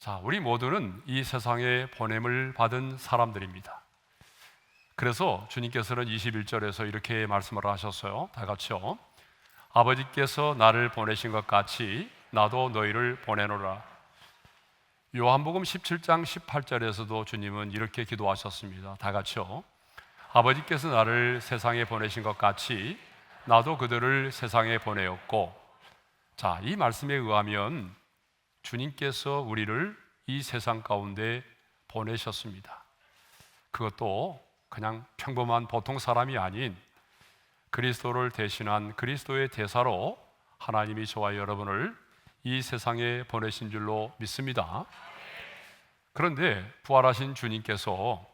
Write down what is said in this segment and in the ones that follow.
자, 우리 모두는 이 세상에 보냄을 받은 사람들입니다. 그래서 주님께서는 21절에서 이렇게 말씀을 하셨어요. 다 같이요. 아버지께서 나를 보내신 것 같이 나도 너희를 보내노라. 요한복음 17장 18절에서도 주님은 이렇게 기도하셨습니다. 다 같이요. 아버지께서 나를 세상에 보내신 것 같이 나도 그들을 세상에 보내었고, 자, 이 말씀에 의하면 주님께서 우리를 이 세상 가운데 보내셨습니다. 그것도 그냥 평범한 보통 사람이 아닌 그리스도를 대신한 그리스도의 대사로 하나님이 저와 여러분을 이 세상에 보내신 줄로 믿습니다. 그런데 부활하신 주님께서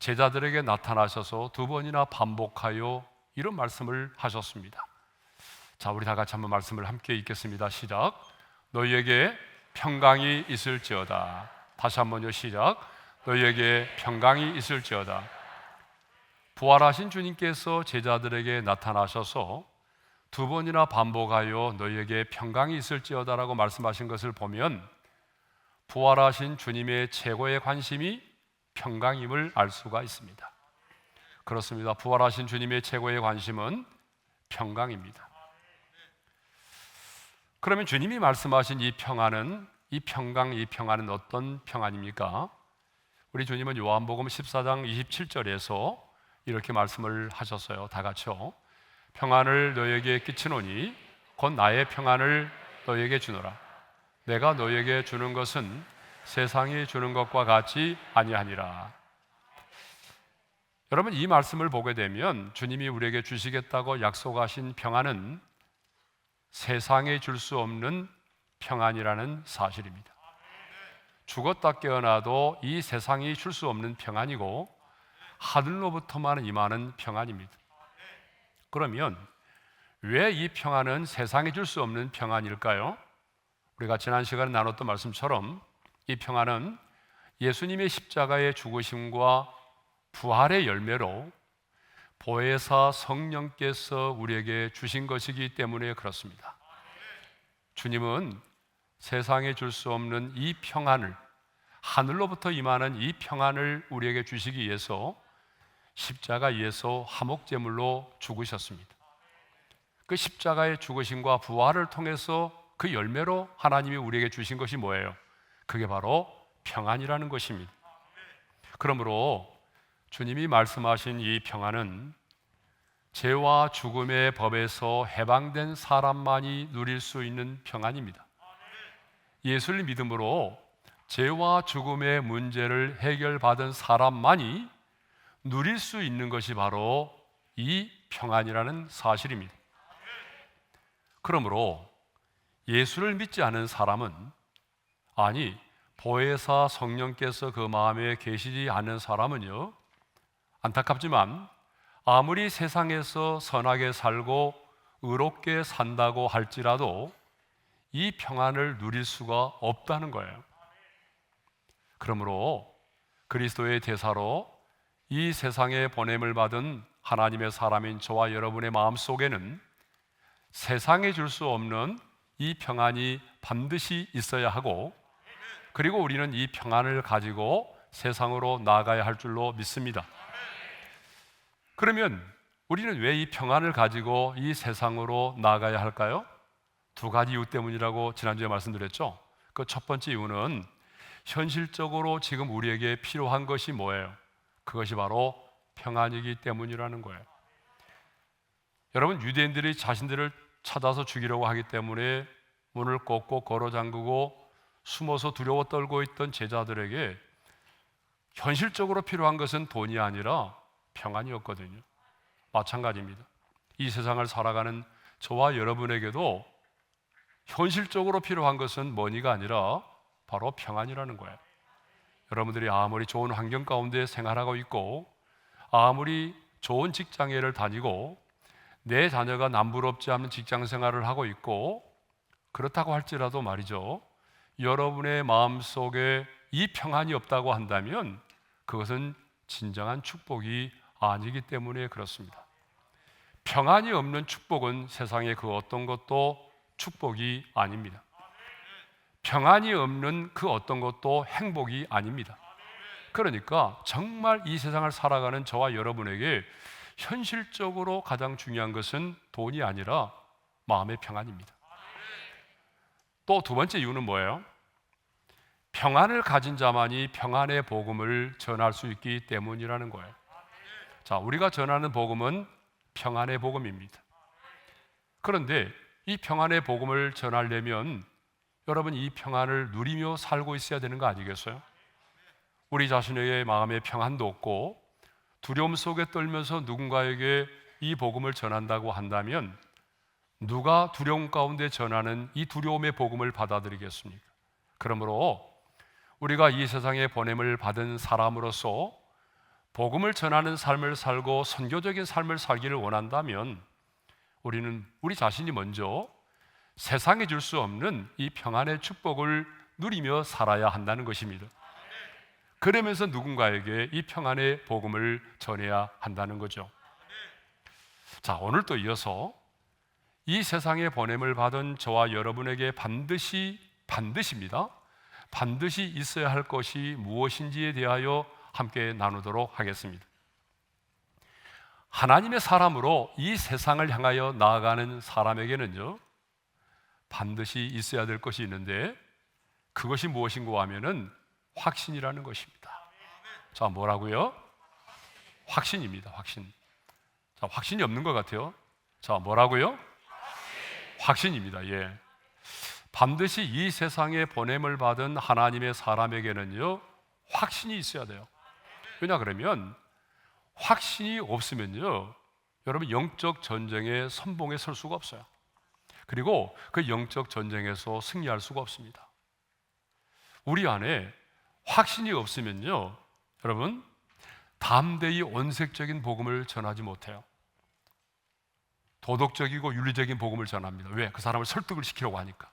제자들에게 나타나셔서 두 번이나 반복하여 이런 말씀을 하셨습니다. 자, 우리 다 같이 한번 말씀을 함께 읽겠습니다. 시작. 너희에게 평강이 있을지어다. 다시 한번요. 시작. 너희에게 평강이 있을지어다. 부활하신 주님께서 제자들에게 나타나셔서 두 번이나 반복하여 너희에게 평강이 있을지어다라고 말씀하신 것을 보면 부활하신 주님의 최고의 관심이 평강임을 알 수가 있습니다. 그렇습니다. 부활하신 주님의 최고의 관심은 평강입니다. 그러면 주님이 말씀하신 이 평안은, 이 평안은 어떤 평안입니까? 우리 주님은 요한복음 14장 27절에서 이렇게 말씀을 하셨어요. 다 같이요. 평안을 너에게 끼치노니 곧 나의 평안을 너에게 주노라. 내가 너에게 주는 것은 세상이 주는 것과 같이 아니하니라. 여러분, 이 말씀을 보게 되면 주님이 우리에게 주시겠다고 약속하신 평안은 세상에 줄 수 없는 평안이라는 사실입니다. 죽었다 깨어나도 이 세상이 줄 수 없는 평안이고 하늘로부터만 임하는 평안입니다. 그러면 왜 이 평안은 세상에 줄 수 없는 평안일까요? 우리가 지난 시간에 나눴던 말씀처럼 이 평안은 예수님의 십자가의 죽으심과 부활의 열매로 보혜사 성령께서 우리에게 주신 것이기 때문에 그렇습니다. 주님은 세상에 줄 수 없는 이 평안을, 하늘로부터 임하는 이 평안을 우리에게 주시기 위해서 십자가에서 화목제물로 죽으셨습니다. 그 십자가의 죽으심과 부활을 통해서 그 열매로 하나님이 우리에게 주신 것이 뭐예요? 그게 바로 평안이라는 것입니다. 그러므로 주님이 말씀하신 이 평안은 죄와 죽음의 법에서 해방된 사람만이 누릴 수 있는 평안입니다. 예수를 믿음으로 죄와 죽음의 문제를 해결받은 사람만이 누릴 수 있는 것이 바로 이 평안이라는 사실입니다. 그러므로 예수를 믿지 않은 사람은, 아니 보혜사 성령께서 그 마음에 계시지 않은 사람은요, 안타깝지만 아무리 세상에서 선하게 살고 의롭게 산다고 할지라도 이 평안을 누릴 수가 없다는 거예요. 그러므로 그리스도의 대사로 이 세상에 보냄을 받은 하나님의 사람인 저와 여러분의 마음속에는 세상에 줄 수 없는 이 평안이 반드시 있어야 하고, 그리고 우리는 이 평안을 가지고 세상으로 나아가야 할 줄로 믿습니다. 그러면 우리는 왜 이 평안을 가지고 이 세상으로 나아가야 할까요? 두 가지 이유 때문이라고 지난주에 말씀드렸죠. 그 첫 번째 이유는 현실적으로 지금 우리에게 필요한 것이 뭐예요? 그것이 바로 평안이기 때문이라는 거예요. 여러분, 유대인들이 자신들을 찾아서 죽이려고 하기 때문에 문을 꼭꼭 걸어 잠그고 숨어서 두려워 떨고 있던 제자들에게 현실적으로 필요한 것은 돈이 아니라 평안이었거든요. 마찬가지입니다. 이 세상을 살아가는 저와 여러분에게도 현실적으로 필요한 것은 머니가 아니라 바로 평안이라는 거예요. 여러분들이 아무리 좋은 환경 가운데 생활하고 있고 아무리 좋은 직장을 다니고 내 자녀가 남부럽지 않은 직장 생활을 하고 있고 그렇다고 할지라도 말이죠, 여러분의 마음속에 이 평안이 없다고 한다면 그것은 진정한 축복이 아니기 때문에 그렇습니다. 평안이 없는 축복은 세상의 그 어떤 것도 축복이 아닙니다. 평안이 없는 그 어떤 것도 행복이 아닙니다. 그러니까 정말 이 세상을 살아가는 저와 여러분에게 현실적으로 가장 중요한 것은 돈이 아니라 마음의 평안입니다. 또 두 번째 이유는 뭐예요? 평안을 가진 자만이 평안의 복음을 전할 수 있기 때문이라는 거예요. 자, 우리가 전하는 복음은 평안의 복음입니다. 그런데 이 평안의 복음을 전하려면 여러분 이 평안을 누리며 살고 있어야 되는 거 아니겠어요? 우리 자신의 마음에 평안도 없고 두려움 속에 떨면서 누군가에게 이 복음을 전한다고 한다면 누가 두려움 가운데 전하는 이 두려움의 복음을 받아들이겠습니까? 그러므로 우리가 이 세상에 보냄을 받은 사람으로서 복음을 전하는 삶을 살고 선교적인 삶을 살기를 원한다면 우리는 우리 자신이 먼저 세상에 줄 수 없는 이 평안의 축복을 누리며 살아야 한다는 것입니다. 그러면서 누군가에게 이 평안의 복음을 전해야 한다는 거죠. 자, 오늘 또 이어서 이 세상에 보냄을 받은 저와 여러분에게 반드시입니다. 반드시 있어야 할 것이 무엇인지에 대하여 함께 나누도록 하겠습니다. 하나님의 사람으로 이 세상을 향하여 나아가는 사람에게는요, 반드시 있어야 될 것이 있는데 그것이 무엇인가 하면은 확신이라는 것입니다. 자, 뭐라고요? 확신입니다. 확신. 자, 확신이 없는 것 같아요. 자, 뭐라고요? 확신입니다. 예. 반드시 이 세상에 보냄을 받은 하나님의 사람에게는요, 확신이 있어야 돼요. 왜냐 그러면 확신이 없으면요, 여러분 영적 전쟁의 선봉에 설 수가 없어요. 그리고 그 영적 전쟁에서 승리할 수가 없습니다. 우리 안에 확신이 없으면요, 여러분 담대히 원색적인 복음을 전하지 못해요. 도덕적이고 윤리적인 복음을 전합니다. 왜? 그 사람을 설득을 시키려고 하니까.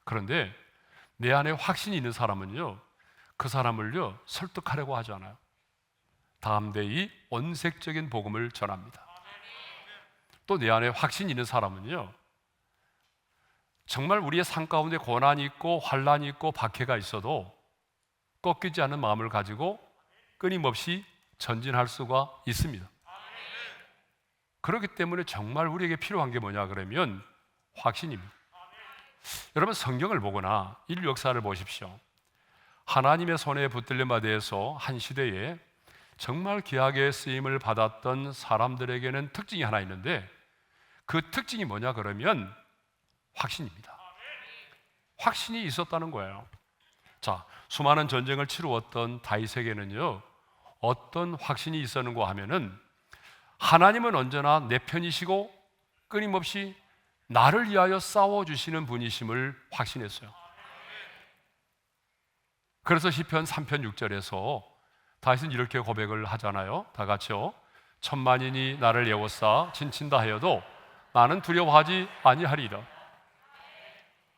그런데 내 안에 확신이 있는 사람은요, 그 사람을요 설득하려고 하지 않아요. 담대히 원색적인 복음을 전합니다. 또 내 안에 확신이 있는 사람은요, 정말 우리의 삶 가운데 고난이 있고 환난이 있고 박해가 있어도 꺾이지 않는 마음을 가지고 끊임없이 전진할 수가 있습니다. 그렇기 때문에 정말 우리에게 필요한 게 뭐냐 그러면 확신입니다. 여러분 성경을 보거나 인류 역사를 보십시오. 하나님의 손에 붙들린 바 대해서 한 시대에 정말 귀하게 쓰임을 받았던 사람들에게는 특징이 하나 있는데 그 특징이 뭐냐 그러면 확신입니다. 확신이 있었다는 거예요. 자, 수많은 전쟁을 치루었던 다윗에게는요, 어떤 확신이 있었는가 하면은 하나님은 언제나 내 편이시고 끊임없이 나를 위하여 싸워주시는 분이심을 확신했어요. 그래서 시편 3편 6절에서 다윗은 이렇게 고백을 하잖아요. 다 같이요. 천만인이 나를 예워싸 진친다 하여도 나는 두려워하지 아니하리라.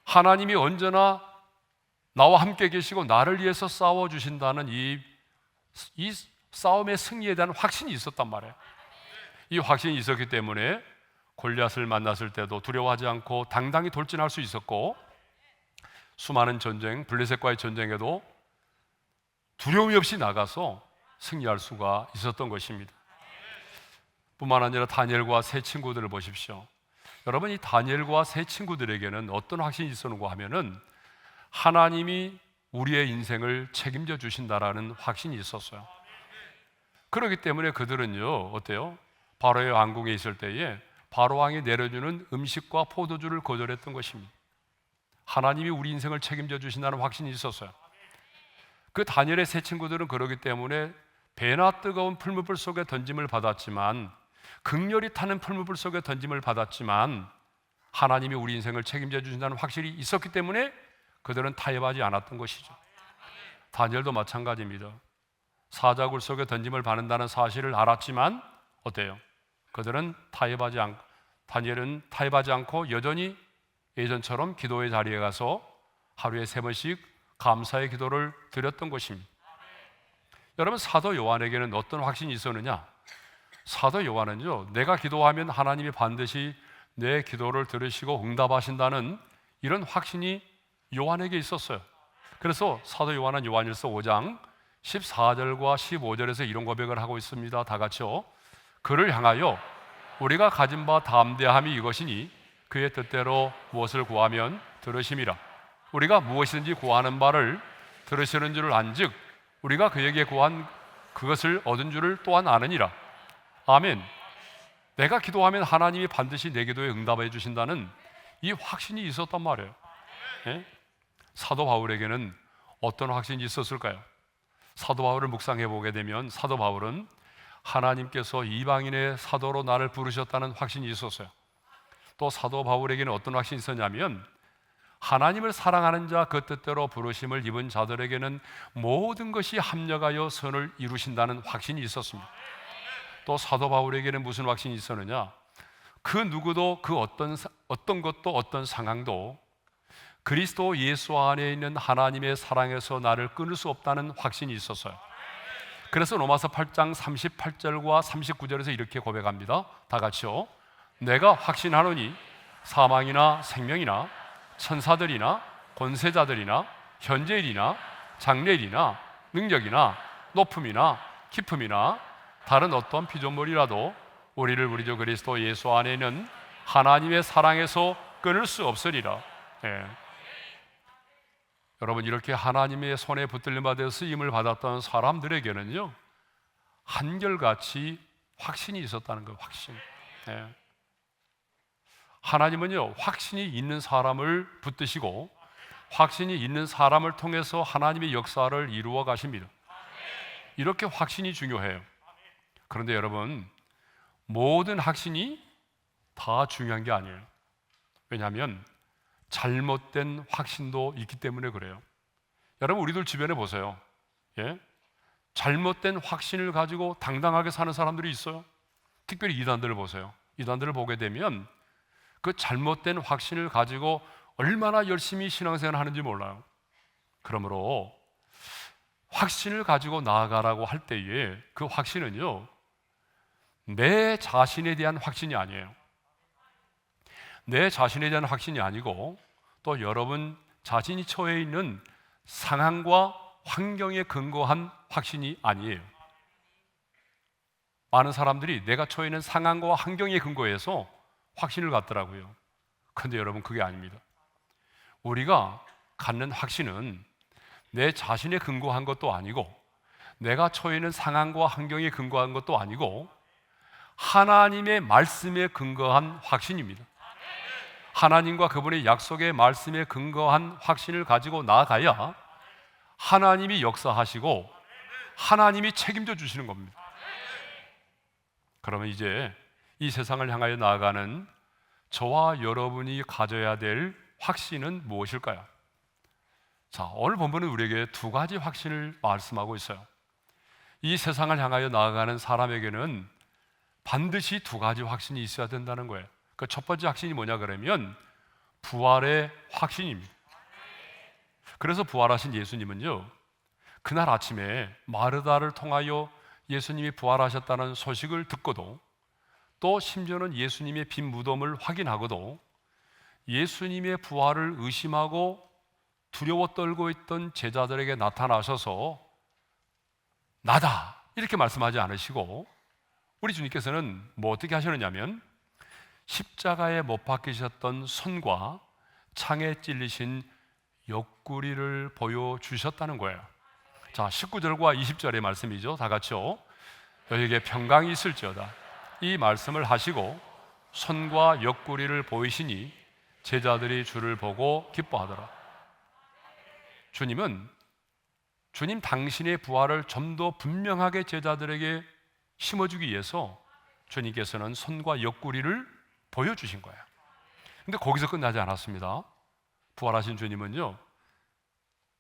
하나님이 언제나 나와 함께 계시고 나를 위해서 싸워주신다는 이 싸움의 승리에 대한 확신이 있었단 말이에요. 이 확신이 있었기 때문에 골리앗을 만났을 때도 두려워하지 않고 당당히 돌진할 수 있었고, 수많은 전쟁, 블레셋과의 전쟁에도 두려움이 없이 나가서 승리할 수가 있었던 것입니다. 뿐만 아니라 다니엘과 세 친구들을 보십시오. 여러분, 이 다니엘과 세 친구들에게는 어떤 확신이 있었는가 하면은 하나님이 우리의 인생을 책임져 주신다라는 확신이 있었어요. 그렇기 때문에 그들은요, 어때요? 바로의 왕궁에 있을 때에 바로 왕이 내려주는 음식과 포도주를 거절했던 것입니다. 하나님이 우리 인생을 책임져 주신다는 확신이 있었어요. 그 다니엘의 세 친구들은 그러기 때문에 배나 뜨거운 풀무불 속에 던짐을 받았지만, 극렬히 타는 풀무불 속에 던짐을 받았지만 하나님이 우리 인생을 책임져 주신다는 확실히 있었기 때문에 그들은 타협하지 않았던 것이죠. 다니엘도 마찬가지입니다. 사자굴 속에 던짐을 받는다는 사실을 알았지만 어때요? 그들은 다니엘은 타협하지 않고 여전히 예전처럼 기도의 자리에 가서 하루에 3번씩 감사의 기도를 드렸던 것입니다. 여러분, 사도 요한에게는 어떤 확신이 있었느냐? 사도 요한은요, 내가 기도하면 하나님이 반드시 내 기도를 들으시고 응답하신다는 이런 확신이 요한에게 있었어요. 그래서 사도 요한은 요한일서 5장 14절과 15절에서 이런 고백을 하고 있습니다. 다 같이요. 그를 향하여 우리가 가진 바 담대함이 이것이니 그의 뜻대로 무엇을 구하면 들으심이라. 우리가 무엇이든지 구하는 바를 들으시는 줄을 안즉 우리가 그에게 구한 그것을 얻은 줄을 또한 아느니라. 아멘. 내가 기도하면 하나님이 반드시 내 기도에 응답해 주신다는 이 확신이 있었단 말이에요. 예? 사도 바울에게는 어떤 확신이 있었을까요? 사도 바울을 묵상해 보게 되면 사도 바울은 하나님께서 이방인의 사도로 나를 부르셨다는 확신이 있었어요. 또 사도 바울에게는 어떤 확신이 있었냐면 하나님을 사랑하는 자 그 뜻대로 부르심을 입은 자들에게는 모든 것이 합력하여 선을 이루신다는 확신이 있었습니다. 또 사도 바울에게는 무슨 확신이 있었느냐? 그 누구도 그 어떤 것도 어떤 상황도 그리스도 예수 안에 있는 하나님의 사랑에서 나를 끊을 수 없다는 확신이 있었어요. 그래서 로마서 8장 38절과 39절에서 이렇게 고백합니다. 다 같이요. 내가 확신하노니 사망이나 생명이나 천사들이나 권세자들이나 현재일이나 장래일이나 능력이나 높음이나 깊음이나 다른 어떤 피조물이라도 우리를 우리 주 그리스도 예수 안에 있는 하나님의 사랑에서 끊을 수 없으리라. 예. 여러분, 이렇게 하나님의 손에 붙들림 받아 쓰임을 받았던 사람들에게는요 한결같이 확신이 있었다는 거예요. 확신. 예. 하나님은요 확신이 있는 사람을 붙드시고 확신이 있는 사람을 통해서 하나님의 역사를 이루어 가십니다. 이렇게 확신이 중요해요. 그런데 여러분, 모든 확신이 다 중요한 게 아니에요. 왜냐하면 잘못된 확신도 있기 때문에 그래요. 여러분, 우리들 주변에 보세요. 예? 잘못된 확신을 가지고 당당하게 사는 사람들이 있어요. 특별히 이단들을 보세요. 이단들을 보게 되면 그 잘못된 확신을 가지고 얼마나 열심히 신앙생활을 하는지 몰라요. 그러므로 확신을 가지고 나아가라고 할 때에 그 확신은요 내 자신에 대한 확신이 아니에요. 내 자신에 대한 확신이 아니고 또 여러분 자신이 처해 있는 상황과 환경에 근거한 확신이 아니에요. 많은 사람들이 내가 처해 있는 상황과 환경에 근거해서 확신을 갖더라고요. 그런데 여러분, 그게 아닙니다. 우리가 갖는 확신은 내 자신에 근거한 것도 아니고 내가 처해 있는 상황과 환경에 근거한 것도 아니고 하나님의 말씀에 근거한 확신입니다. 하나님과 그분의 약속의 말씀에 근거한 확신을 가지고 나아가야 하나님이 역사하시고 하나님이 책임져 주시는 겁니다. 그러면 이제 이 세상을 향하여 나아가는 저와 여러분이 가져야 될 확신은 무엇일까요? 자, 오늘 본문은 우리에게 두 가지 확신을 말씀하고 있어요. 이 세상을 향하여 나아가는 사람에게는 반드시 두 가지 확신이 있어야 된다는 거예요. 그 첫 번째 확신이 뭐냐 그러면 부활의 확신입니다. 그래서 부활하신 예수님은요 그날 아침에 마르다를 통하여 예수님이 부활하셨다는 소식을 듣고도 또 심지어는 예수님의 빈 무덤을 확인하고도 예수님의 부활을 의심하고 두려워 떨고 있던 제자들에게 나타나셔서 나다 이렇게 말씀하지 않으시고 우리 주님께서는 뭐 어떻게 하셨느냐면 십자가에 못 박히셨던 손과 창에 찔리신 옆구리를 보여주셨다는 거예요. 자, 19절과 20절의 말씀이죠. 다 같이요. 너에게 평강이 있을지어다. 이 말씀을 하시고 손과 옆구리를 보이시니 제자들이 주를 보고 기뻐하더라. 주님 당신의 부활을 좀 더 분명하게 제자들에게 심어주기 위해서 주님께서는 손과 옆구리를 보여주신 거예요. 근데 거기서 끝나지 않았습니다. 부활하신 주님은요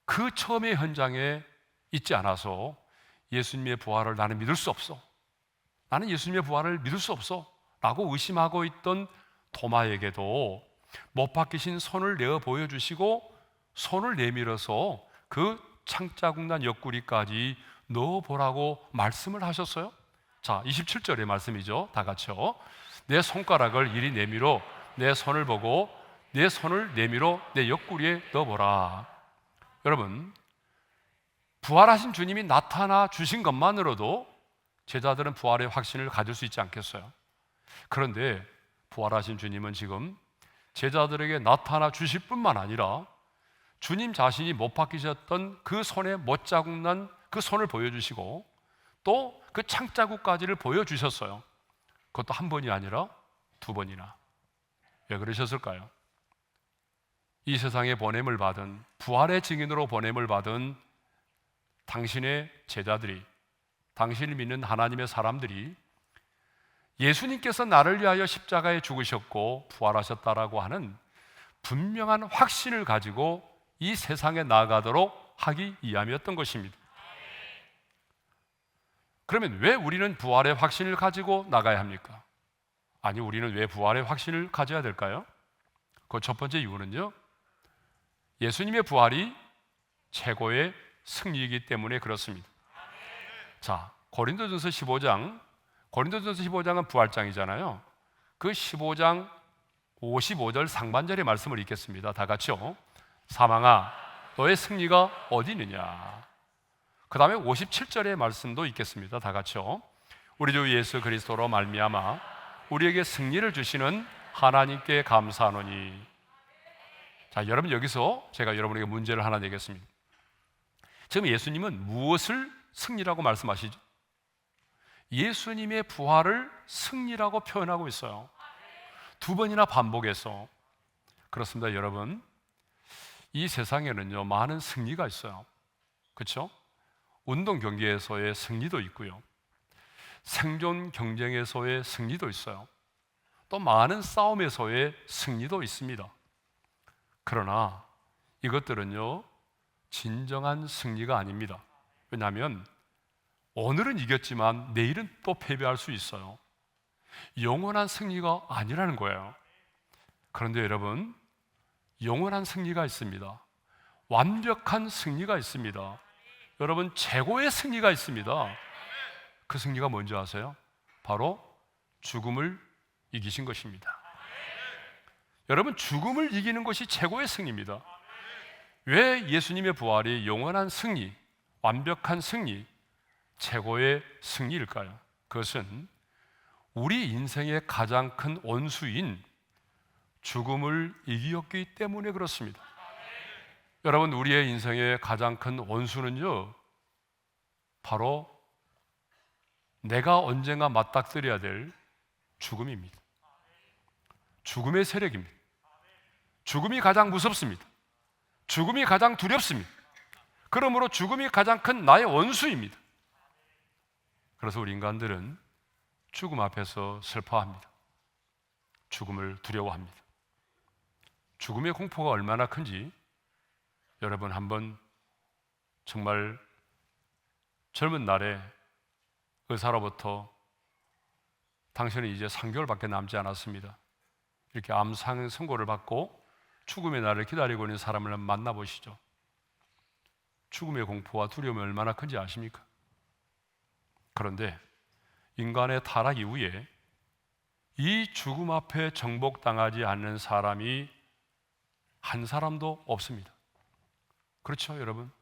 그 처음의 현장에 있지 않아서 예수님의 부활을 나는 믿을 수 없어, 나는 예수님의 부활을 믿을 수 없어 라고 의심하고 있던 도마에게도 못 박히신 손을 내어 보여주시고 손을 내밀어서 그 창자국 난 옆구리까지 넣어보라고 말씀을 하셨어요. 자, 27절의 말씀이죠. 다 같이요. 내 손가락을 이리 내밀어 내 손을 보고 내 손을 내밀어 내 옆구리에 넣어보라. 여러분, 부활하신 주님이 나타나 주신 것만으로도 제자들은 부활의 확신을 가질 수 있지 않겠어요? 그런데 부활하신 주님은 지금 제자들에게 나타나 주실 뿐만 아니라 주님 자신이 못 박히셨던 그 손에 못자국 난 그 손을 보여주시고 또 그 창자국까지를 보여주셨어요. 그것도 한 번이 아니라 두 번이나. 왜 그러셨을까요? 이 세상에 보냄을 받은, 부활의 증인으로 보냄을 받은 당신의 제자들이, 당신을 믿는 하나님의 사람들이 예수님께서 나를 위하여 십자가에 죽으셨고 부활하셨다라고 하는 분명한 확신을 가지고 이 세상에 나아가도록 하기 위함이었던 것입니다. 그러면 왜 우리는 부활의 확신을 가지고 나가야 합니까? 아니, 우리는 왜 부활의 확신을 가져야 될까요? 그 첫 번째 이유는요, 예수님의 부활이 최고의 승리이기 때문에 그렇습니다. 자, 고린도전서 15장은 부활장이잖아요. 그 15장 55절 상반절의 말씀을 읽겠습니다. 다 같이요. 사망아, 너의 승리가 어디 있느냐. 그 다음에 57절의 말씀도 읽겠습니다. 다 같이요. 우리 주 예수 그리스도로 말미암아 우리에게 승리를 주시는 하나님께 감사하노니. 자, 여러분, 여기서 제가 여러분에게 문제를 하나 내겠습니다. 지금 예수님은 무엇을 승리라고 말씀하시죠? 예수님의 부활을 승리라고 표현하고 있어요. 두 번이나 반복해서. 그렇습니다, 여러분. 이 세상에는요, 많은 승리가 있어요. 그렇죠? 운동 경기에서의 승리도 있고요, 생존 경쟁에서의 승리도 있어요. 또 많은 싸움에서의 승리도 있습니다. 그러나 이것들은요, 진정한 승리가 아닙니다. 왜냐하면 오늘은 이겼지만 내일은 또 패배할 수 있어요. 영원한 승리가 아니라는 거예요. 그런데 여러분, 영원한 승리가 있습니다. 완벽한 승리가 있습니다. 여러분, 최고의 승리가 있습니다. 그 승리가 뭔지 아세요? 바로 죽음을 이기신 것입니다. 여러분, 죽음을 이기는 것이 최고의 승리입니다. 왜 예수님의 부활이 영원한 승리, 완벽한 승리, 최고의 승리일까요? 그것은 우리 인생의 가장 큰 원수인 죽음을 이기었기 때문에 그렇습니다. 여러분, 우리의 인생의 가장 큰 원수는요, 바로 내가 언젠가 맞닥뜨려야 될 죽음입니다. 죽음의 세력입니다. 죽음이 가장 무섭습니다. 죽음이 가장 두렵습니다. 그러므로 죽음이 가장 큰 나의 원수입니다. 그래서 우리 인간들은 죽음 앞에서 슬퍼합니다. 죽음을 두려워합니다. 죽음의 공포가 얼마나 큰지 여러분, 한번 정말 젊은 날에 의사로부터 당신은 이제 3개월밖에 남지 않았습니다, 이렇게 암상 선고를 받고 죽음의 날을 기다리고 있는 사람을 만나보시죠. 죽음의 공포와 두려움이 얼마나 큰지 아십니까? 그런데 인간의 타락 이후에 이 죽음 앞에 정복당하지 않는 사람이 한 사람도 없습니다. 그렇죠, 여러분?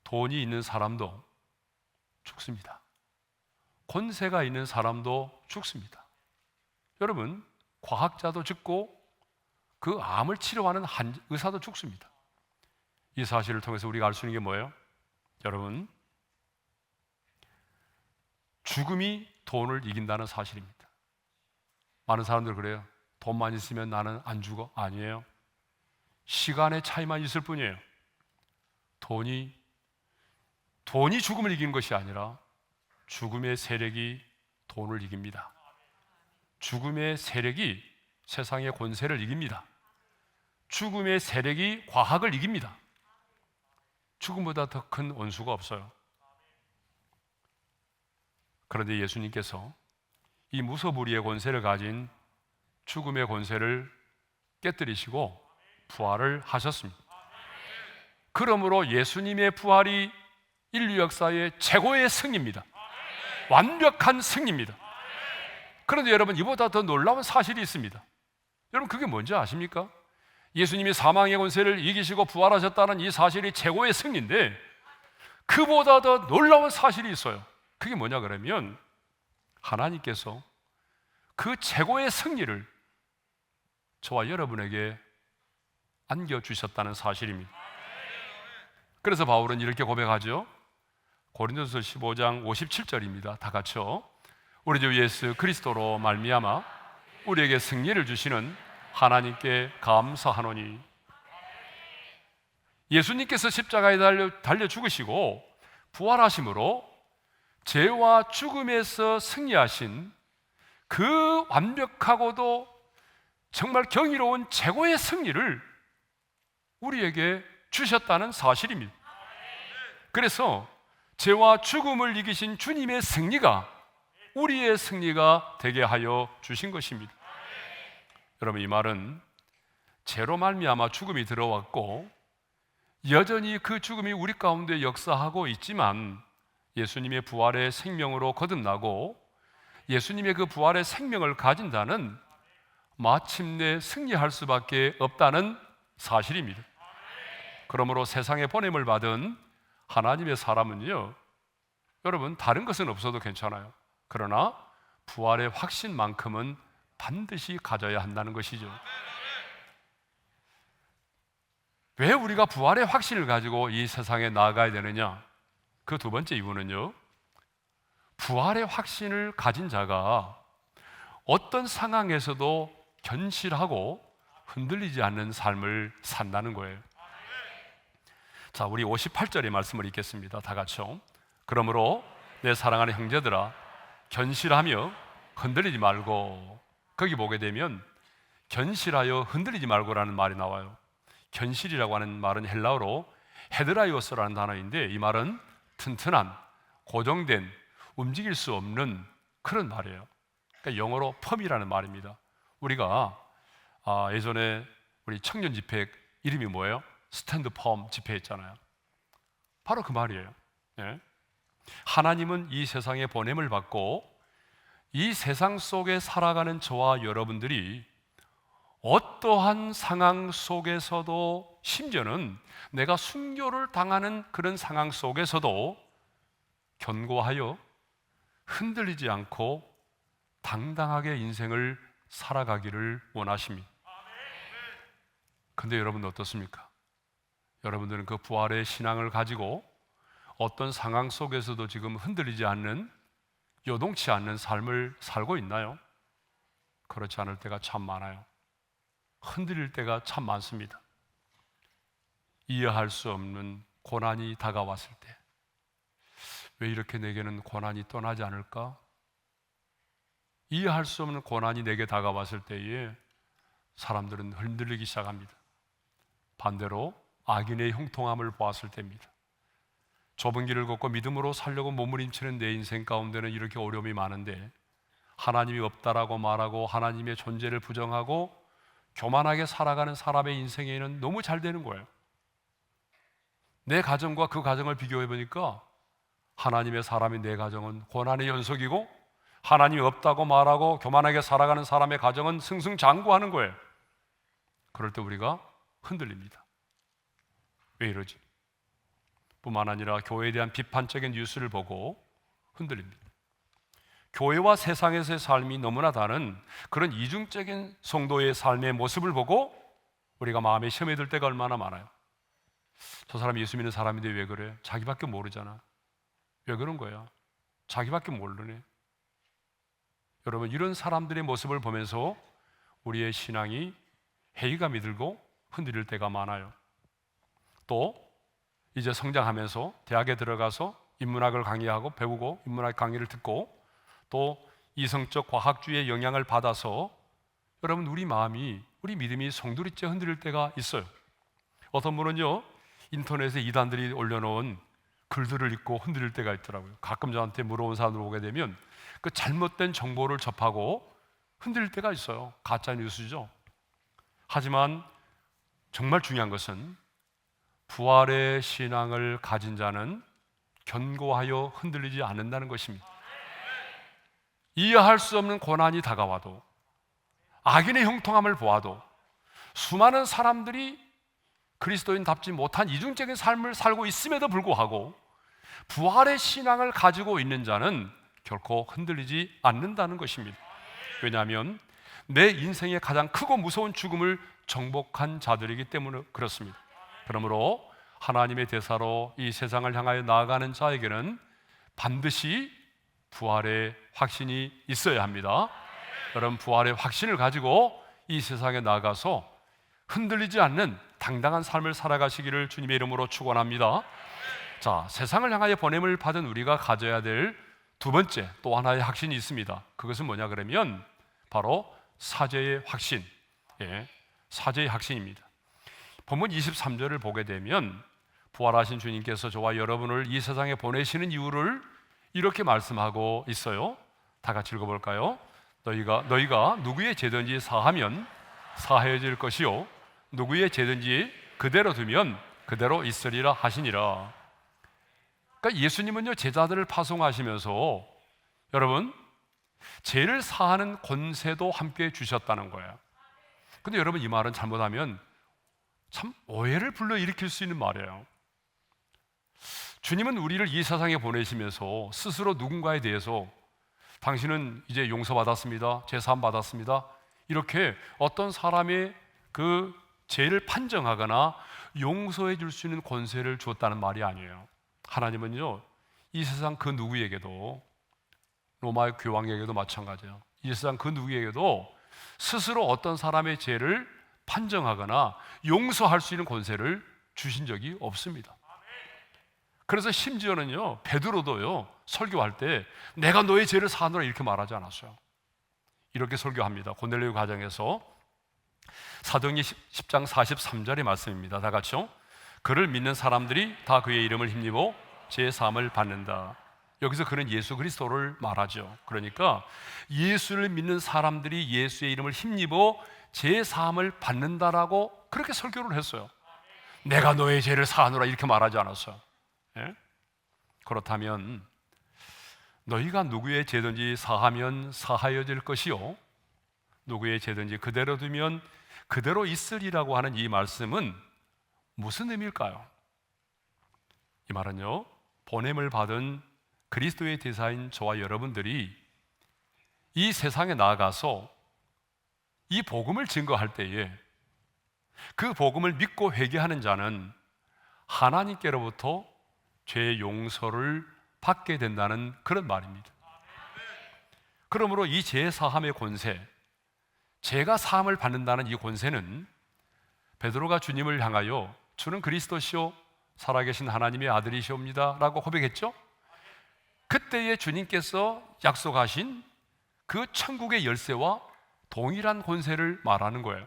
돈이 있는 사람도 죽습니다. 권세가 있는 사람도 죽습니다. 여러분, 과학자도 죽고 그 암을 치료하는 의사도 죽습니다. 이 사실을 통해서 우리가 알 수 있는 게 뭐예요? 여러분, 죽음이 돈을 이긴다는 사실입니다. 많은 사람들 그래요. 돈만 있으면 나는 안 죽어. 아니에요. 시간의 차이만 있을 뿐이에요. 돈이 죽음을 이기는 것이 아니라 죽음의 세력이 돈을 이깁니다. 죽음의 세력이 세상의 권세를 이깁니다. 죽음의 세력이 과학을 이깁니다. 죽음보다 더 큰 원수가 없어요. 그런데 예수님께서 이 무소불위의 권세를 가진 죽음의 권세를 깨뜨리시고 부활을 하셨습니다. 그러므로 예수님의 부활이 인류 역사의 최고의 승리입니다. 완벽한 승리입니다. 그런데 여러분, 이보다 더 놀라운 사실이 있습니다. 여러분, 그게 뭔지 아십니까? 예수님이 사망의 권세를 이기시고 부활하셨다는 이 사실이 최고의 승리인데, 그보다 더 놀라운 사실이 있어요. 그게 뭐냐 그러면 하나님께서 그 최고의 승리를 저와 여러분에게 안겨주셨다는 사실입니다. 그래서 바울은 이렇게 고백하죠. 고린도서 15장 57절입니다. 다 같이요. 우리 주 예수 그리스도로 말미암아 우리에게 승리를 주시는 하나님께 감사하노니. 예수님께서 십자가에 달려 죽으시고 부활하심으로 죄와 죽음에서 승리하신 그 완벽하고도 정말 경이로운 최고의 승리를 우리에게 주셨다는 사실입니다. 그래서 죄와 죽음을 이기신 주님의 승리가 우리의 승리가 되게 하여 주신 것입니다. 여러분, 이 말은 죄로 말미암아 죽음이 들어왔고 여전히 그 죽음이 우리 가운데 역사하고 있지만 예수님의 부활의 생명으로 거듭나고 예수님의 그 부활의 생명을 가진 자는 마침내 승리할 수밖에 없다는 사실입니다. 그러므로 세상에 보냄을 받은 하나님의 사람은요, 여러분, 다른 것은 없어도 괜찮아요. 그러나 부활의 확신만큼은 반드시 가져야 한다는 것이죠. 왜 우리가 부활의 확신을 가지고 이 세상에 나아가야 되느냐? 그 두 번째 이유는요, 부활의 확신을 가진 자가 어떤 상황에서도 견실하고 흔들리지 않는 삶을 산다는 거예요. 자, 우리 58절의 말씀을 읽겠습니다. 다 같이요. 그러므로 내 사랑하는 형제들아, 견실하며 흔들리지 말고. 거기 보게 되면 견실하여 흔들리지 말고라는 말이 나와요. 견실이라고 하는 말은 헬라어로 헤드라이오스라는 단어인데, 이 말은 튼튼한, 고정된, 움직일 수 없는 그런 말이에요. 그러니까 영어로 펌이라는 말입니다. 우리가 예전에 우리 청년 집회 이름이 뭐예요? 스탠드 펌 집회했잖아요. 바로 그 말이에요. 예. 하나님은 이 세상에 보냄을 받고 이 세상 속에 살아가는 저와 여러분들이 어떠한 상황 속에서도, 심지어는 내가 순교를 당하는 그런 상황 속에서도 견고하여 흔들리지 않고 당당하게 인생을 살아가기를 원하십니다. 근데 여러분 어떻습니까? 여러분들은 그 부활의 신앙을 가지고 어떤 상황 속에서도 지금 흔들리지 않는, 요동치 않는 삶을 살고 있나요? 그렇지 않을 때가 참 많아요. 흔들릴 때가 참 많습니다. 이해할 수 없는 고난이 다가왔을 때, 왜 이렇게 내게는 고난이 떠나지 않을까? 이해할 수 없는 고난이 내게 다가왔을 때에 사람들은 흔들리기 시작합니다. 반대로 악인의 형통함을 보았을 때입니다. 좁은 길을 걷고 믿음으로 살려고 몸부림치는 내 인생 가운데는 이렇게 어려움이 많은데, 하나님이 없다라고 말하고 하나님의 존재를 부정하고 교만하게 살아가는 사람의 인생에는 너무 잘 되는 거예요. 내 가정과 그 가정을 비교해 보니까 하나님의 사람인 내 가정은 고난의 연속이고, 하나님이 없다고 말하고 교만하게 살아가는 사람의 가정은 승승장구하는 거예요. 그럴 때 우리가 흔들립니다. 왜 이러지? 뿐만 아니라 교회에 대한 비판적인 뉴스를 보고 흔들립니다. 교회와 세상에서의 삶이 너무나 다른 그런 이중적인 성도의 삶의 모습을 보고 우리가 마음에 시험에 들 때가 얼마나 많아요. 저 사람이 예수 믿는 사람인데 왜 그래? 자기밖에 모르잖아. 왜 그런 거야? 자기밖에 모르네. 여러분, 이런 사람들의 모습을 보면서 우리의 신앙이 회의감이 들고 흔들릴 때가 많아요. 또 이제 성장하면서 대학에 들어가서 인문학을 강의하고 배우고 인문학 강의를 듣고 또 이성적 과학주의의 영향을 받아서 여러분, 우리 마음이, 우리 믿음이 송두리째 흔들릴 때가 있어요. 어떤 분은요, 인터넷에 이단들이 올려놓은 글들을 읽고 흔들릴 때가 있더라고요. 가끔 저한테 물어본 사람들 보게 되면 그 잘못된 정보를 접하고 흔들릴 때가 있어요. 가짜 뉴스죠. 하지만 정말 중요한 것은 부활의 신앙을 가진 자는 견고하여 흔들리지 않는다는 것입니다. 이해할 수 없는 고난이 다가와도, 악인의 형통함을 보아도, 수많은 사람들이 그리스도인답지 못한 이중적인 삶을 살고 있음에도 불구하고 부활의 신앙을 가지고 있는 자는 결코 흔들리지 않는다는 것입니다. 왜냐하면 내 인생의 가장 크고 무서운 죽음을 정복한 자들이기 때문에 그렇습니다. 그러므로 하나님의 대사로 이 세상을 향하여 나아가는 자에게는 반드시 부활의 확신이 있어야 합니다. 여러분, 부활의 확신을 가지고 이 세상에 나가서 흔들리지 않는 당당한 삶을 살아가시기를 주님의 이름으로 축원합니다. 자, 세상을 향하여 보냄을 받은 우리가 가져야 될 두 번째 또 하나의 확신이 있습니다. 그것은 뭐냐 그러면 바로 사죄의 확신. 사죄의 확신입니다. 본문 23절을 보게 되면 부활하신 주님께서 저와 여러분을 이 세상에 보내시는 이유를 이렇게 말씀하고 있어요. 다 같이 읽어볼까요? 너희가 누구의 죄든지 사하면 사하여질 것이요 누구의 죄든지 그대로 두면 그대로 있으리라 하시니라. 그러니까 예수님은요, 제자들을 파송하시면서 여러분 죄를 사하는 권세도 함께 주셨다는 거예요. 근데 여러분, 이 말은 잘못하면 참 오해를 불러일으킬 수 있는 말이에요. 주님은 우리를 이 세상에 보내시면서 스스로 누군가에 대해서 당신은 이제 용서받았습니다, 제사함 받았습니다, 이렇게 어떤 사람의 그 죄를 판정하거나 용서해 줄 수 있는 권세를 주었다는 말이 아니에요. 하나님은요, 이 세상 그 누구에게도, 로마의 교황에게도 마찬가지예요. 이 세상 그 누구에게도 스스로 어떤 사람의 죄를 판정하거나 용서할 수 있는 권세를 주신 적이 없습니다. 그래서 심지어는요, 베드로도요, 설교할 때 내가 너의 죄를 사하노라 이렇게 말하지 않았어요. 이렇게 설교합니다. 고넬료 가정에서 사도행전 10장 43절의 말씀입니다. 다 같이요. 그를 믿는 사람들이 다 그의 이름을 힘입어 죄 사함을 받는다. 여기서 그는 예수 그리스도를 말하죠. 그러니까 예수를 믿는 사람들이 예수의 이름을 힘입어 죄 사함을 받는다라고 그렇게 설교를 했어요. 내가 너의 죄를 사하노라 이렇게 말하지 않았어요. 그렇다면 너희가 누구의 죄든지 사하면 사하여질 것이요 누구의 죄든지 그대로 두면 그대로 있으리라고 하는 이 말씀은 무슨 의미일까요? 이 말은요, 보냄을 받은 그리스도의 대사인 저와 여러분들이 이 세상에 나아가서 이 복음을 증거할 때에 그 복음을 믿고 회개하는 자는 하나님께로부터 죄 용서를 받게 된다는 그런 말입니다. 그러므로 이 죄 사함의 권세, 죄가 사함을 받는다는 이 권세는 베드로가 주님을 향하여 주는 그리스도시요 살아계신 하나님의 아들이시옵니다 라고 고백했죠. 그때에 주님께서 약속하신 그 천국의 열쇠와 동일한 권세를 말하는 거예요.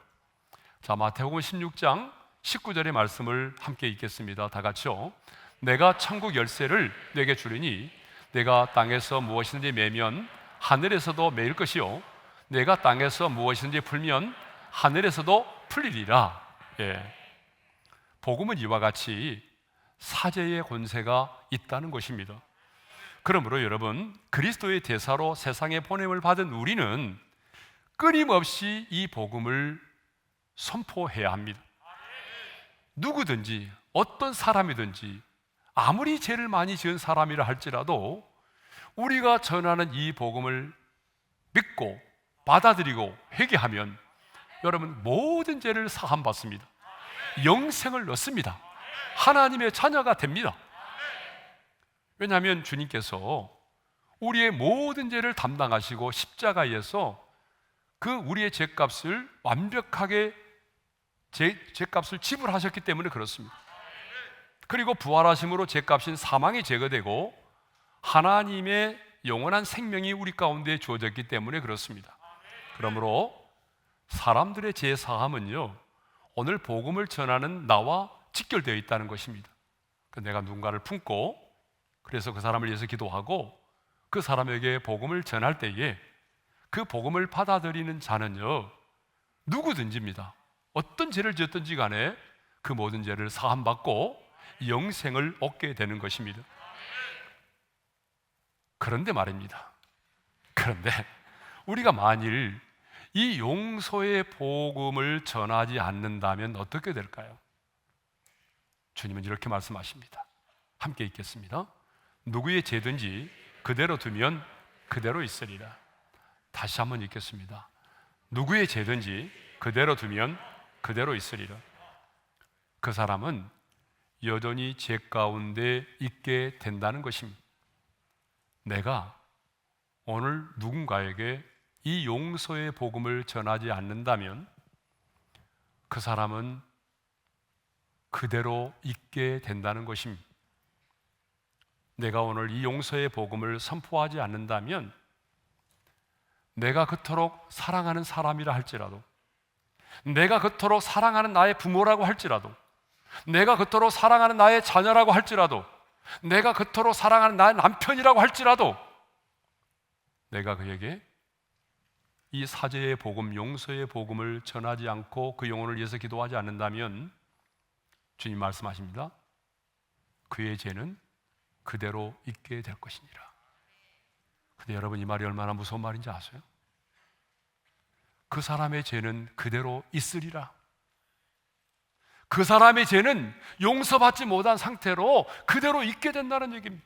자, 마태복음 16장 19절의 말씀을 함께 읽겠습니다. 다 같이요. 내가 천국 열쇠를 내게 주리니 내가 땅에서 무엇이든지 매면 하늘에서도 매일 것이요 내가 땅에서 무엇이든지 풀면 하늘에서도 풀리리라. 복음은 이와 같이 사죄의 권세가 있다는 것입니다. 그러므로 여러분, 그리스도의 대사로 세상에 보냄을 받은 우리는 끊임없이 이 복음을 선포해야 합니다. 누구든지 어떤 사람이든지 아무리 죄를 많이 지은 사람이라 할지라도 우리가 전하는 이 복음을 믿고 받아들이고 회개하면 여러분 모든 죄를 사함 받습니다. 영생을 얻습니다. 하나님의 자녀가 됩니다. 왜냐하면 주님께서 우리의 모든 죄를 담당하시고 십자가에서 그 우리의 죄값을 완벽하게 죄값을 지불하셨기 때문에 그렇습니다. 그리고 부활하심으로 죄값인 사망이 제거되고 하나님의 영원한 생명이 우리 가운데 주어졌기 때문에 그렇습니다. 그러므로 사람들의 죄 사함은요, 오늘 복음을 전하는 나와 직결되어 있다는 것입니다. 내가 누군가를 품고 그래서 그 사람을 위해서 기도하고 그 사람에게 복음을 전할 때에 그 복음을 받아들이는 자는요, 누구든지입니다. 어떤 죄를 지었든지 간에 그 모든 죄를 사함받고 영생을 얻게 되는 것입니다. 그런데 말입니다. 그런데 우리가 만일 이 용서의 복음을 전하지 않는다면 어떻게 될까요? 주님은 이렇게 말씀하십니다. 함께 읽겠습니다. 누구의 죄든지 그대로 두면 그대로 있으리라. 다시 한번 읽겠습니다. 누구의 죄든지 그대로 두면 그대로 있으리라. 그 사람은 여전히 죄 가운데 있게 된다는 것입니다. 내가 오늘 누군가에게 이 용서의 복음을 전하지 않는다면 그 사람은 그대로 있게 된다는 것입니다. 내가 오늘 이 용서의 복음을 선포하지 않는다면 내가 그토록 사랑하는 사람이라 할지라도, 내가 그토록 사랑하는 나의 부모라고 할지라도, 내가 그토록 사랑하는 나의 자녀라고 할지라도, 내가 그토록 사랑하는 나의 남편이라고 할지라도 내가 그에게 이 사죄의 복음, 용서의 복음을 전하지 않고 그 영혼을 위해서 기도하지 않는다면 주님 말씀하십니다. 그의 죄는 그대로 있게 될 것이니라. 근데 여러분, 이 말이 얼마나 무서운 말인지 아세요? 그 사람의 죄는 그대로 있으리라. 그 사람의 죄는 용서받지 못한 상태로 그대로 있게 된다는 얘기입니다.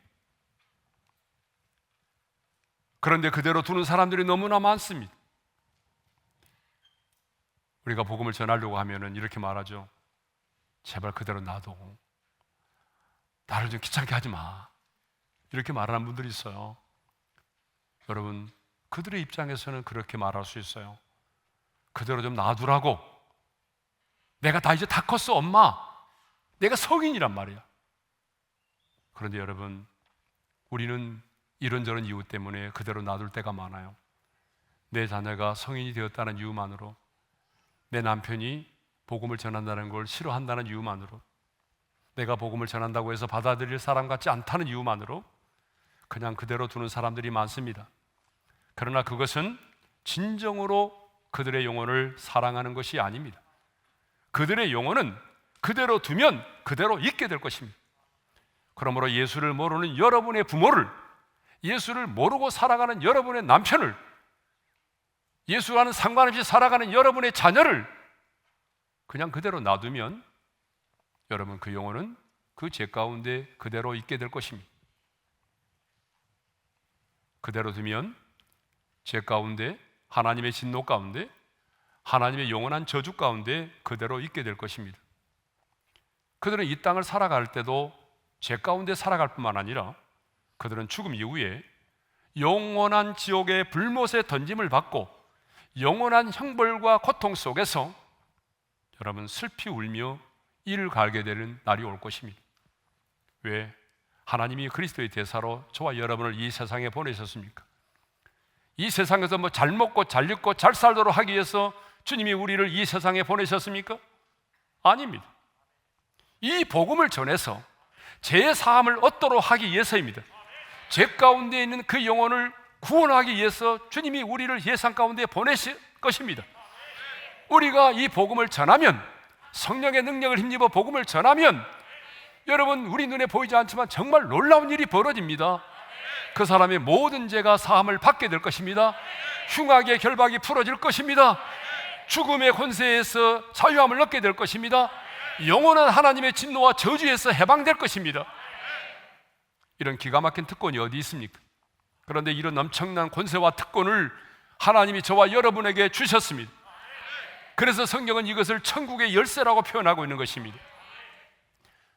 그런데 그대로 두는 사람들이 너무나 많습니다. 우리가 복음을 전하려고 하면은 이렇게 말하죠. 제발 그대로 놔둬. 나를 좀 귀찮게 하지 마. 이렇게 말하는 분들이 있어요. 여러분, 그들의 입장에서는 그렇게 말할 수 있어요. 그대로 좀 놔두라고. 내가 다 이제 다 컸어, 엄마. 내가 성인이란 말이야. 그런데 여러분, 우리는 이런저런 이유 때문에 그대로 놔둘 때가 많아요. 내 자녀가 성인이 되었다는 이유만으로, 내 남편이 복음을 전한다는 걸 싫어한다는 이유만으로, 내가 복음을 전한다고 해서 받아들일 사람 같지 않다는 이유만으로 그냥 그대로 두는 사람들이 많습니다. 그러나 그것은 진정으로 그들의 영혼을 사랑하는 것이 아닙니다. 그들의 영혼은 그대로 두면 그대로 있게 될 것입니다. 그러므로 예수를 모르는 여러분의 부모를, 예수를 모르고 살아가는 여러분의 남편을, 예수와는 상관없이 살아가는 여러분의 자녀를 그냥 그대로 놔두면 여러분, 그 영혼은 그 죄 가운데 그대로 있게 될 것입니다. 그대로 두면 죄 가운데, 하나님의 진노 가운데, 하나님의 영원한 저주 가운데 그대로 있게 될 것입니다. 그들은 이 땅을 살아갈 때도 죄 가운데 살아갈 뿐만 아니라 그들은 죽음 이후에 영원한 지옥의 불못에 던짐을 받고 영원한 형벌과 고통 속에서 여러분 슬피 울며 이를 갈게 되는 날이 올 것입니다. 왜? 하나님이 그리스도의 대사로 저와 여러분을 이 세상에 보내셨습니까? 이 세상에서 뭐 잘 먹고 잘 입고 잘 살도록 하기 위해서 주님이 우리를 이 세상에 보내셨습니까? 아닙니다. 이 복음을 전해서 죄 사함을 얻도록 하기 위해서입니다. 죄 가운데 있는 그 영혼을 구원하기 위해서 주님이 우리를 예상 가운데 보내실 것입니다. 우리가 이 복음을 전하면, 성령의 능력을 힘입어 복음을 전하면 여러분, 우리 눈에 보이지 않지만 정말 놀라운 일이 벌어집니다. 그 사람의 모든 죄가 사함을 받게 될 것입니다. 흉악의 결박이 풀어질 것입니다. 죽음의 권세에서 자유함을 얻게 될 것입니다. 영원한 하나님의 진노와 저주에서 해방될 것입니다. 이런 기가 막힌 특권이 어디 있습니까? 그런데 이런 엄청난 권세와 특권을 하나님이 저와 여러분에게 주셨습니다. 그래서 성경은 이것을 천국의 열쇠라고 표현하고 있는 것입니다.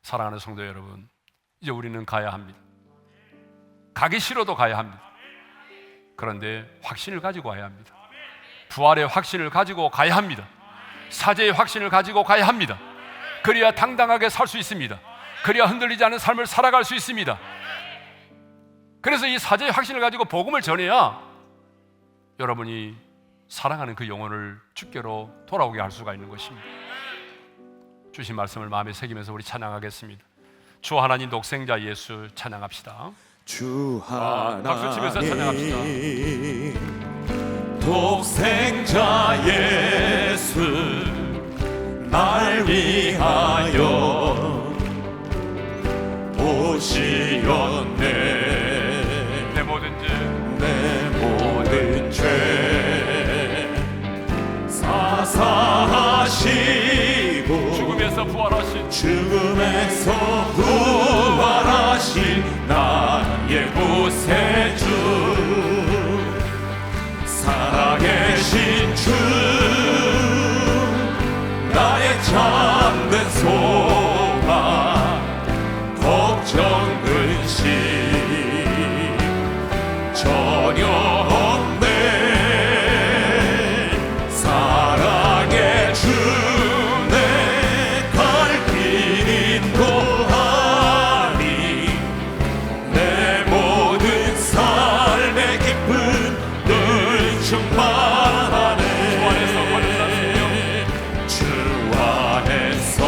사랑하는 성도 여러분, 이제 우리는 가야 합니다. 가기 싫어도 가야 합니다. 그런데 확신을 가지고 가야 합니다. 부활의 확신을 가지고 가야 합니다. 사죄의 확신을 가지고 가야 합니다. 그래야 당당하게 살 수 있습니다. 그래야 흔들리지 않은 삶을 살아갈 수 있습니다. 그래서 이 사죄의 확신을 가지고 복음을 전해야 여러분이 사랑하는 그 영혼을 주께로 돌아오게 할 수가 있는 것입니다. 주신 말씀을 마음에 새기면서 우리 찬양하겠습니다. 주 하나님 독생자 예수 찬양합시다. 주 하나님 박수 치면서 찬양합시다. 독생자 예수 날 위하여 오시었네. 내 모든 죄 내 모든 죄 죽음에서 부활하신 나의 구세주 살아계신 주 나의 참된 소망 걱정 근심 전혀 없네 사랑의 주 내 갈 길 인도하니 내 모든 삶의 기쁨 늘 충만하네 주 안에서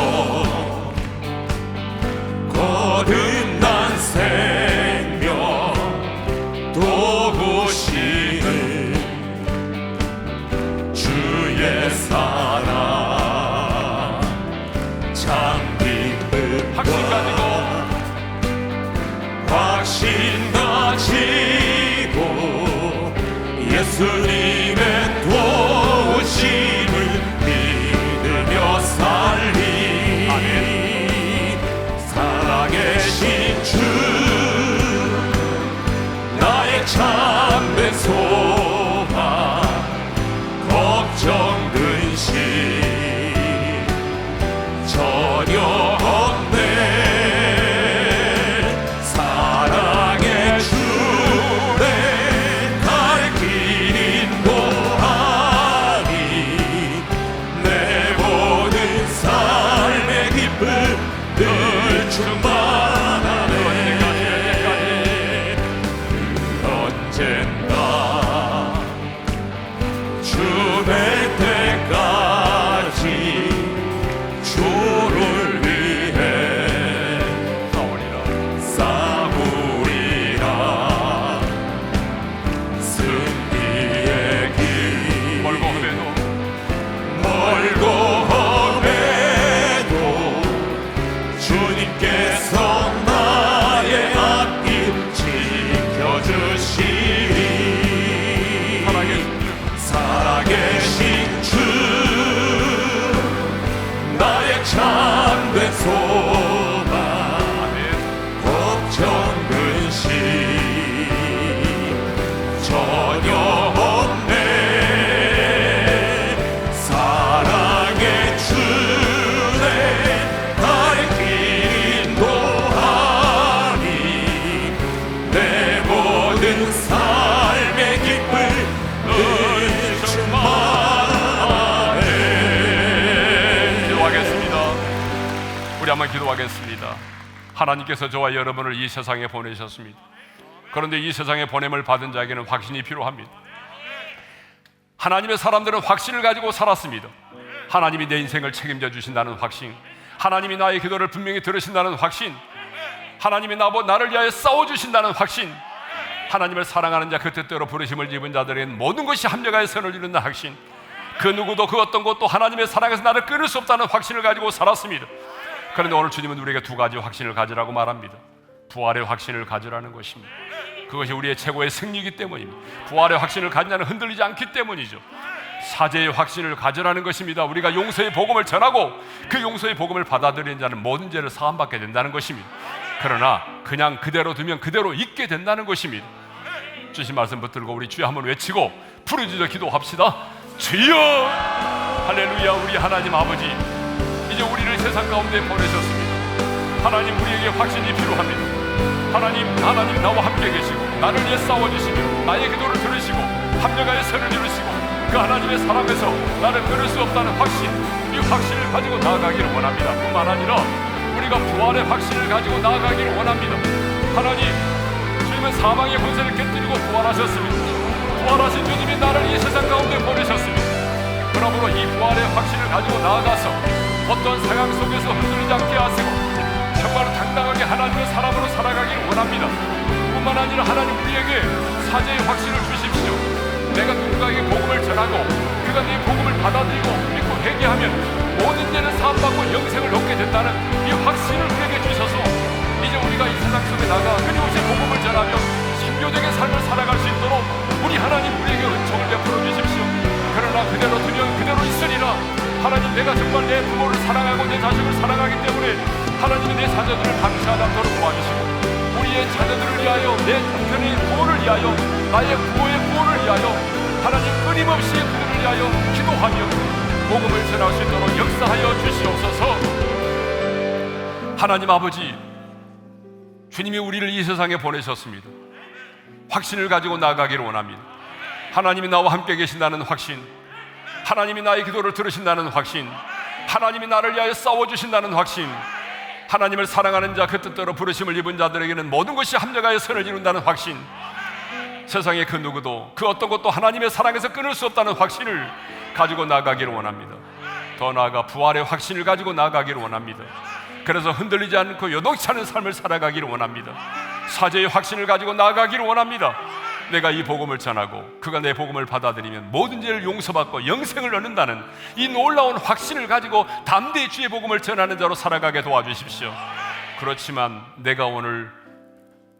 거듭난 생명 도우시는 주의 사랑 참 기쁨과 확신 가지고 예수님의 도우심을 믿으며 살리 살아계신 주 나의 참된 소망 걱정 근심 전혀 없네 사랑의 주 내 갈 길 인도하니 내 모든 삶의 기쁨 늘 충만하네 언젠가 주 뵐 때까지 주를 위해 싸우리라 승리의 길 멀고 험해도 주님께서 나의 앞길 지켜주시리 살아계신 주 나의 참된 소망 걱정 근심 전혀 없네 사랑의 주 내 갈 길 인도하니 내 모든 삶의 기쁨 늘 충만하네 기도하겠습니다. 우리 한번 기도하겠습니다. 하나님께서 저와 여러분을 이 세상에 보내셨습니다. 그런데 이 세상에 보냄을 받은 자에게는 확신이 필요합니다. 하나님의 사람들은 확신을 가지고 살았습니다. 하나님이 내 인생을 책임져 주신다는 확신, 하나님이 나의 기도를 분명히 들으신다는 확신, 하나님이 나를 위하여 싸워주신다는 확신, 하나님을 사랑하는 자 그 뜻대로 부르심을 입은 자들에게는 모든 것이 합력하여 선을 이룬다는 확신, 그 누구도 그 어떤 것도 하나님의 사랑에서 나를 끊을 수 없다는 확신을 가지고 살았습니다. 그런데 오늘 주님은 우리에게 두 가지 확신을 가지라고 말합니다. 부활의 확신을 가지라는 것입니다. 그것이 우리의 최고의 승리이기 때문입니다. 부활의 확신을 가진 자는 흔들리지 않기 때문이죠. 사죄의 확신을 가지라는 것입니다. 우리가 용서의 복음을 전하고 그 용서의 복음을 받아들이는 자는 모든 죄를 사함받게 된다는 것입니다. 그러나 그냥 그대로 두면 그대로 있게 된다는 것입니다. 주신 말씀 붙들고 우리 주여 한번 외치고 부르짖어 기도합시다. 주여! 할렐루야. 우리 하나님 아버지, 이제 우리를 세상 가운데 보내셨습니다. 하나님, 우리에게 확신이 필요합니다. 하나님 나와 함께 계시고 나를 위해 싸워주시며 나의 기도를 들으시고 합력하여 선을 이루시고 그 하나님의 사랑에서 나를 끊을 수 없다는 확신, 이 확신을 가지고 나아가기를 원합니다. 뿐만 아니라 우리가 부활의 확신을 가지고 나아가기를 원합니다. 하나님, 주님은 사망의 권세를 깨뜨리고 부활하셨습니다. 부활하신 주님이 나를 이 세상 가운데 보내셨습니다. 그러므로 이 부활의 확신을 가지고 나아가서 어떤 상황 속에서 흔들리지 않게 하시고 정말 당당하게 하나님의 사람으로 살아가기를 원합니다. 뿐만 아니라 하나님, 우리에게 사죄의 확신을 주십시오. 내가 누군가에게 복음을 전하고 그가 네 복음을 받아들이고 믿고 회개하면 모든 죄를 사함받고 영생을 얻게 된다는 이 확신을 우리에게 주셔서 이제 우리가 이 세상 속에 나가 끊임없이 복음을 전하며 신교적인 삶을 살아갈 수 있도록 우리 하나님, 우리에게 은총을 베풀어 주십시오. 그러나 그대로 두면 그대로 있으리라. 하나님, 내가 정말 내 부모를 사랑하고 내 자식을 사랑하기 때문에 하나님이 내 자녀들을 방치하지 않도록 도와주시고, 우리의 자녀들을 위하여, 내 남편의 구원을 위하여, 나의 부모의 구원을 위하여 하나님 끊임없이 그들을 위하여 기도하며 복음을 전할 수 있도록 역사하여 주시옵소서. 하나님 아버지, 주님이 우리를 이 세상에 보내셨습니다. 확신을 가지고 나아가기를 원합니다. 하나님이 나와 함께 계신다는 확신, 하나님이 나의 기도를 들으신다는 확신, 하나님이 나를 위하여 싸워주신다는 확신, 하나님을 사랑하는 자, 그 뜻대로 부르심을 입은 자들에게는 모든 것이 합력하여 선을 이룬다는 확신, 세상의 그 누구도 그 어떤 것도 하나님의 사랑에서 끊을 수 없다는 확신을 가지고 나아가기를 원합니다. 더 나아가 부활의 확신을 가지고 나아가기를 원합니다. 그래서 흔들리지 않고 요동치 않은 삶을 살아가기를 원합니다. 사죄의 확신을 가지고 나아가기를 원합니다. 내가 이 복음을 전하고 그가 내 복음을 받아들이면 모든 죄를 용서받고 영생을 얻는다는 이 놀라운 확신을 가지고 담대히 주의 복음을 전하는 자로 살아가게 도와주십시오. 그렇지만 내가 오늘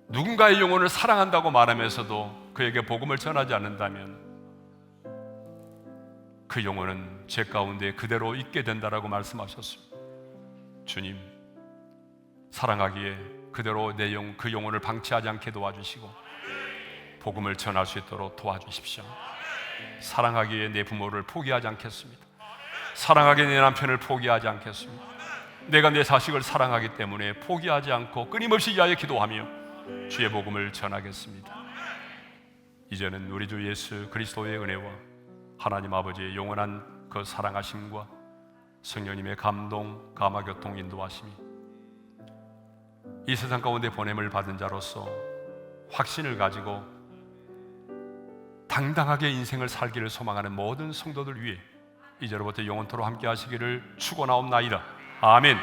누군가의 영혼을 사랑한다고 말하면서도 그에게 복음을 전하지 않는다면 그 영혼은 죄 가운데 그대로 있게 된다라고 말씀하셨습니다. 주님, 사랑하기에 그대로 그 영혼을 방치하지 않게 도와주시고 복음을 전할 수 있도록 도와주십시오. 사랑하기에 내 부모를 포기하지 않겠습니다. 사랑하기에 내 남편을 포기하지 않겠습니다. 내가 내 자식을 사랑하기 때문에 포기하지 않고 끊임없이 위하여 기도하며 주의 복음을 전하겠습니다. 이제는 우리 주 예수 그리스도의 은혜와 하나님 아버지의 영원한 그 사랑하심과 성령님의 감동, 감화교통, 인도하심이 이 세상 가운데 보냄을 받은 자로서 확신을 가지고 당당하게 인생을 살기를 소망하는 모든 성도들 위해 이제로부터 영원토록 함께 하시기를 축원하옵나이다. 아멘.